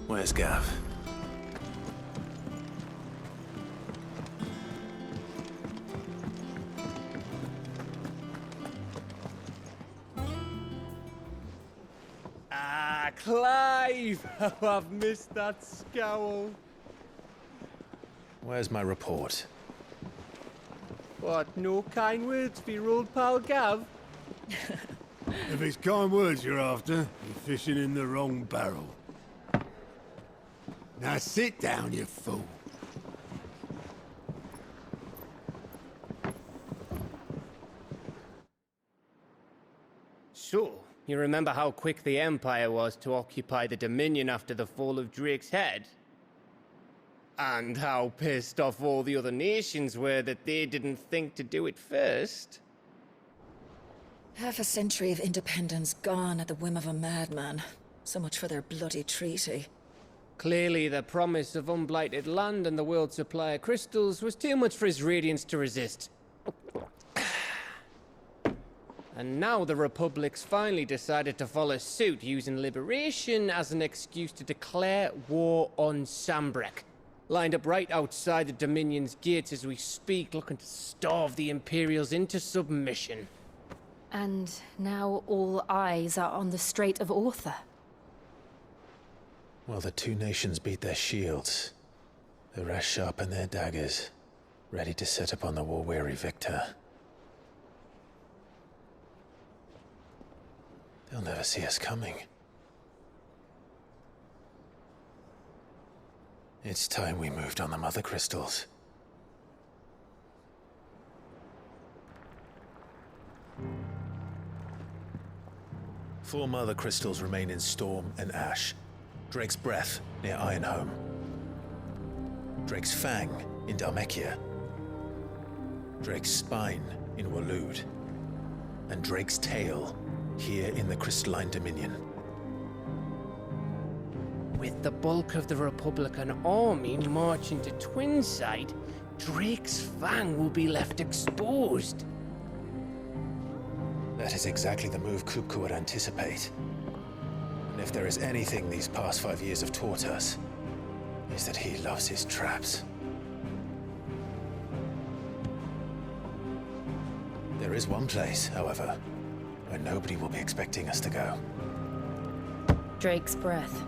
Where's Gav? Ah, Clive! Oh, I've missed that scowl. Where's my report? What, no kind words for your old pal Gav? If it's kind words you're after, you're fishing in the wrong barrel. Now sit down, you fool. So, you remember how quick the Empire was to occupy the Dominion after the fall of Drake's head? And how pissed off all the other nations were that they didn't think to do it first? Half a century of independence gone at the whim of a madman. So much for their bloody treaty. Clearly, the promise of unblighted land and the world's supply of crystals was too much for his radiance to resist. And now the Republic's finally decided to follow suit, using liberation as an excuse to declare war on Sambrek. Lined up right outside the Dominion's gates as we speak, looking to starve the Imperials into submission. And now all eyes are on the Strait of Author. Well, the two nations beat their shields. The rest sharpen their daggers, ready to set upon the war-weary victor. They'll never see us coming. It's time we moved on the Mother Crystals. Four Mother Crystals remain in Storm and Ash. Drake's Breath near Ironhome. Drake's Fang in Dhalmekia. Drake's Spine in Waloed. And Drake's Tail here in the Crystalline Dominion. With the bulk of the Republican army marching to Twinside, Drake's Fang will be left exposed. That is exactly the move Kupka would anticipate. And if there is anything these past 5 years have taught us, is that he loves his traps. There is one place, however, where nobody will be expecting us to go. Drake's Breath.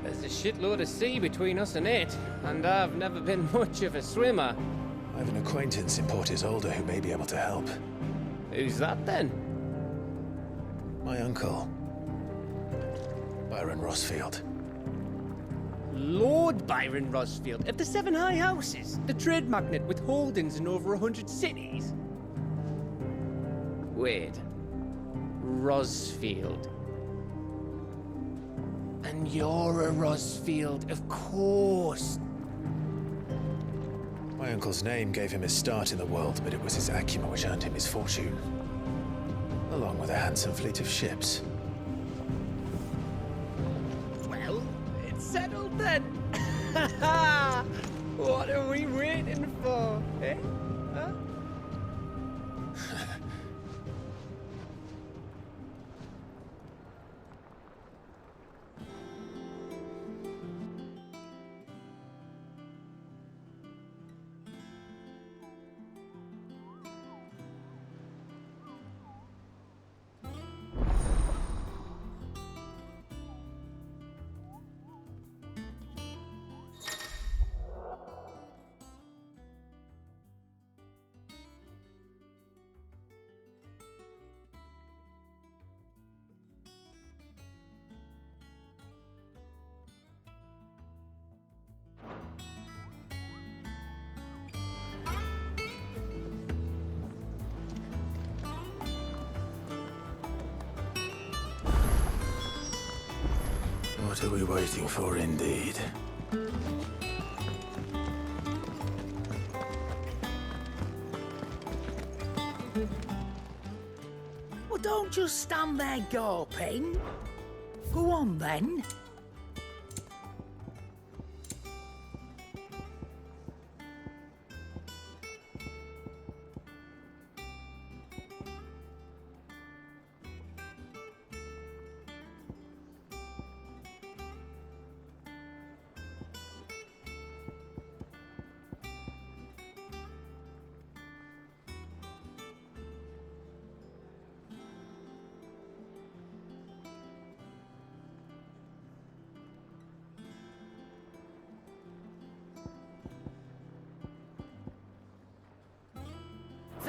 There's a shitload of sea between us and it, and I've never been much of a swimmer. I have an acquaintance in Port Isolde who may be able to help. Who's that then? My uncle, Byron Rosfield. Lord Byron Rosfield of the Seven High Houses, the trade magnate with holdings in over 100 cities. Wait, Rosfield. And you're a Rosfield, of course. My uncle's name gave him his start in the world, but it was his acumen which earned him his fortune. Along with a handsome fleet of ships. Well, it's settled then. What are we waiting for, eh? Huh? What are we waiting for, indeed? Well, don't just stand there gawping. Go on, then.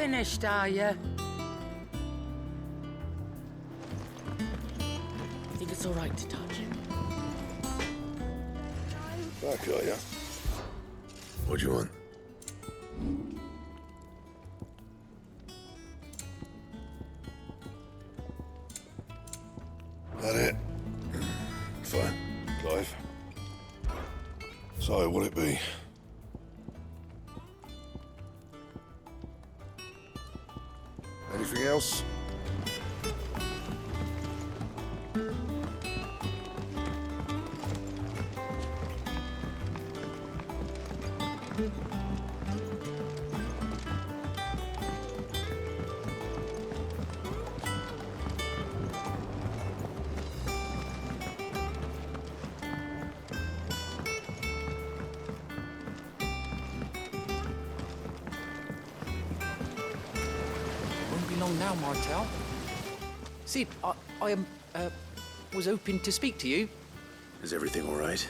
finished, are you? Think it's all right to touch? Back, are ya? What do you want? That it? Fine. Clive. So, what'll it be? Anything else? Won't be long now, Martel. Sid, I was hoping to speak to you. Is everything all right?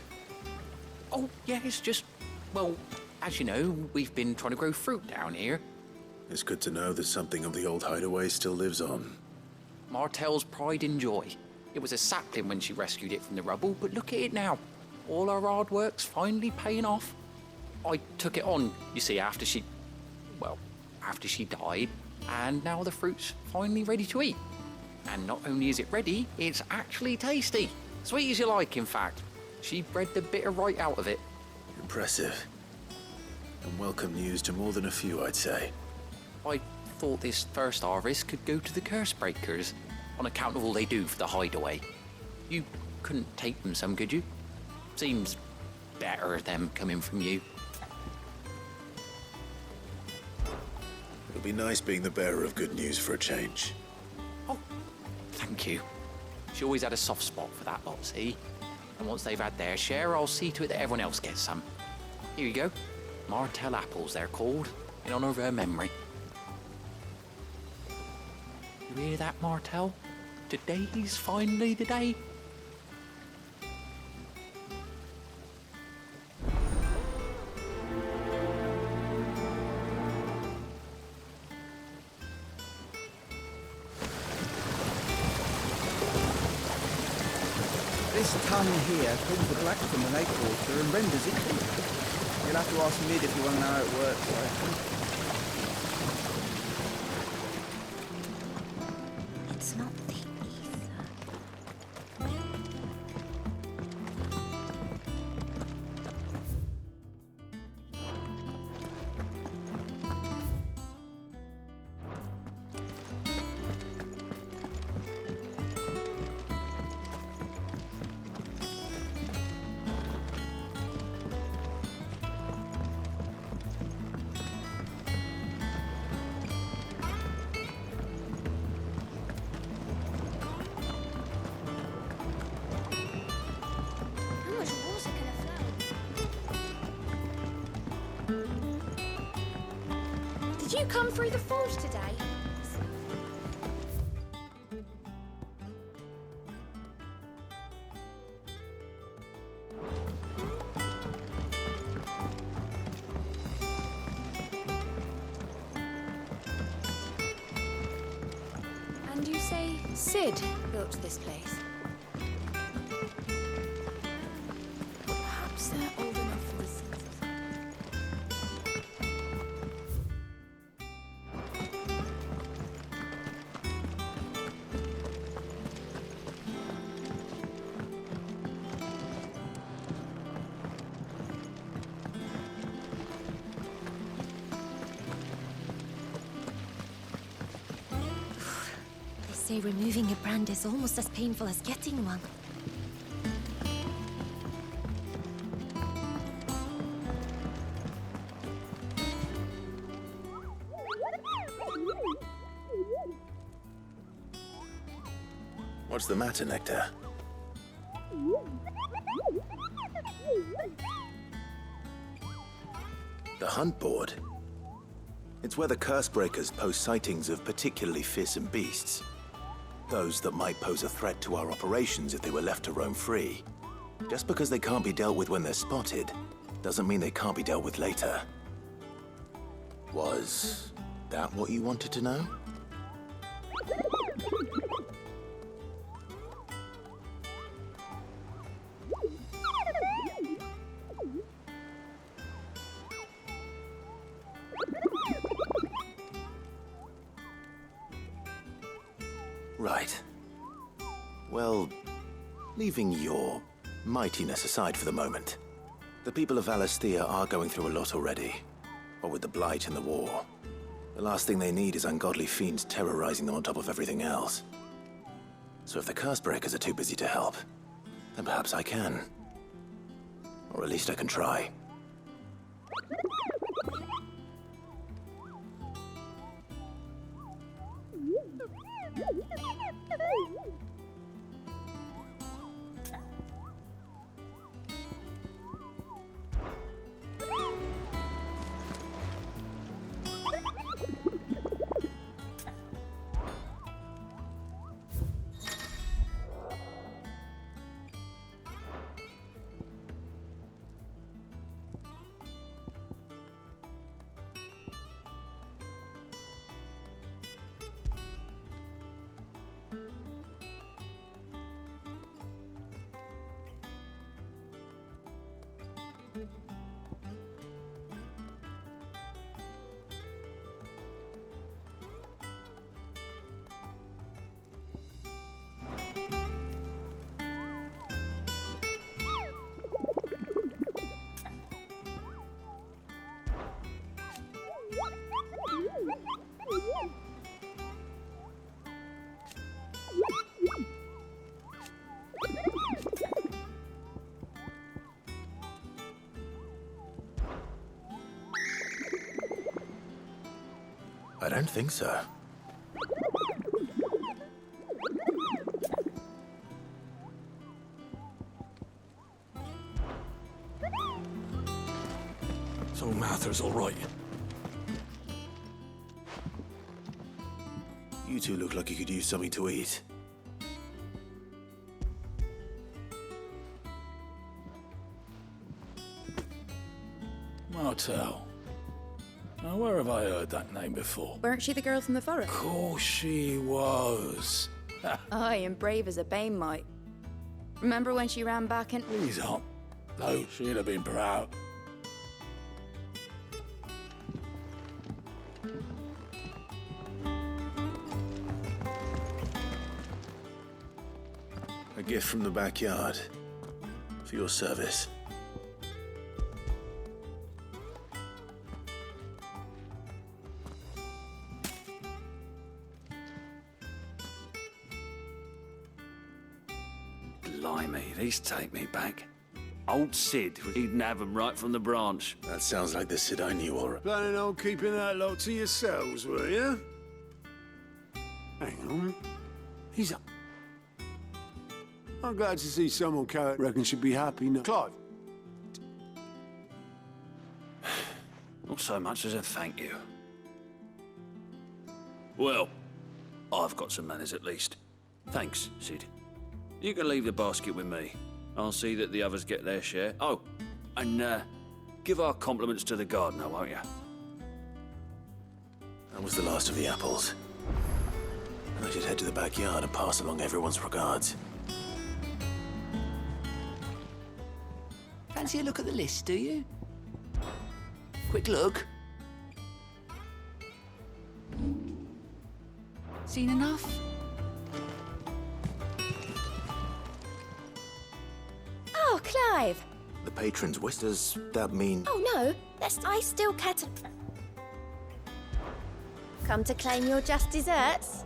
Oh, yeah, it's just, well, as you know, we've been trying to grow fruit down here. It's good to know that something of the old hideaway still lives on. Martel's pride and joy. It was a sapling when she rescued it from the rubble, but look at it now. All our hard work's finally paying off. I took it on, you see, after she died, and now the fruit's finally ready to eat. And not only is it ready, it's actually tasty. Sweet as you like, in fact. She bred the bitter right out of it. Impressive. And welcome news to more than a few, I'd say. I thought this first harvest could go to the curse breakers, on account of all they do for the hideaway. You couldn't take them some, could you? Seems better them coming from you. It'll be nice being the bearer of good news for a change. Oh, thank you. She always had a soft spot for that lot, see? And once they've had their share, I'll see to it that everyone else gets some. Here you go. Martel apples, they're called, in honor of her memory. You hear that, Martel? Today's finally the day. This tongue here pulls the black from the lake water and renders it clear. You'll have to ask Mid if you want to know how it works, I reckon. It's not the ether. How much water can it flow? Did you come through the forge today? And you say Sid built this place? Perhaps they're old enough for the census. They say removing a brand is almost as painful as getting one. What's the matter, Nectar? The hunt board? It's where the curse breakers post sightings of particularly fearsome beasts. Those that might pose a threat to our operations if they were left to roam free. Just because they can't be dealt with when they're spotted, doesn't mean they can't be dealt with later. Was That what you wanted to know? Right. Well, leaving your mightiness aside for the moment, the people of Valisthea are going through a lot already. What with the Blight and the war. The last thing they need is ungodly fiends terrorizing them on top of everything else. So if the Cursebreakers are too busy to help, then perhaps I can. Or at least I can try. I don't think so. So Mather's all right. You two look like you could use something to eat. Martel. Now, where have I heard that name before? Weren't she the girl from the forest? Of course she was. Aye, and brave as a bane might. Remember when she ran back and... Please aren't. No, she'd have been proud. A gift from the backyard. For your service. Blimey, these take me back. Old Sid, he didn't have 'em right from the branch. That sounds like the Sid I knew, all right. Planning on keeping that lot to yourselves, were you? Hang on. He's up. I'm glad to see someone Carrot reckons should be happy now. Clive. Not so much as a thank you. Well, I've got some manners at least. Thanks, Sid. You can leave the basket with me. I'll see that the others get their share. Oh, and give our compliments to the gardener, won't you? That was the last of the apples. I should head to the backyard and pass along everyone's regards. Fancy a look at the list, do you? Quick look. Seen enough? Oh, Clive! The patron's wish, does that mean... Oh no, I still cat... Come to claim your just desserts?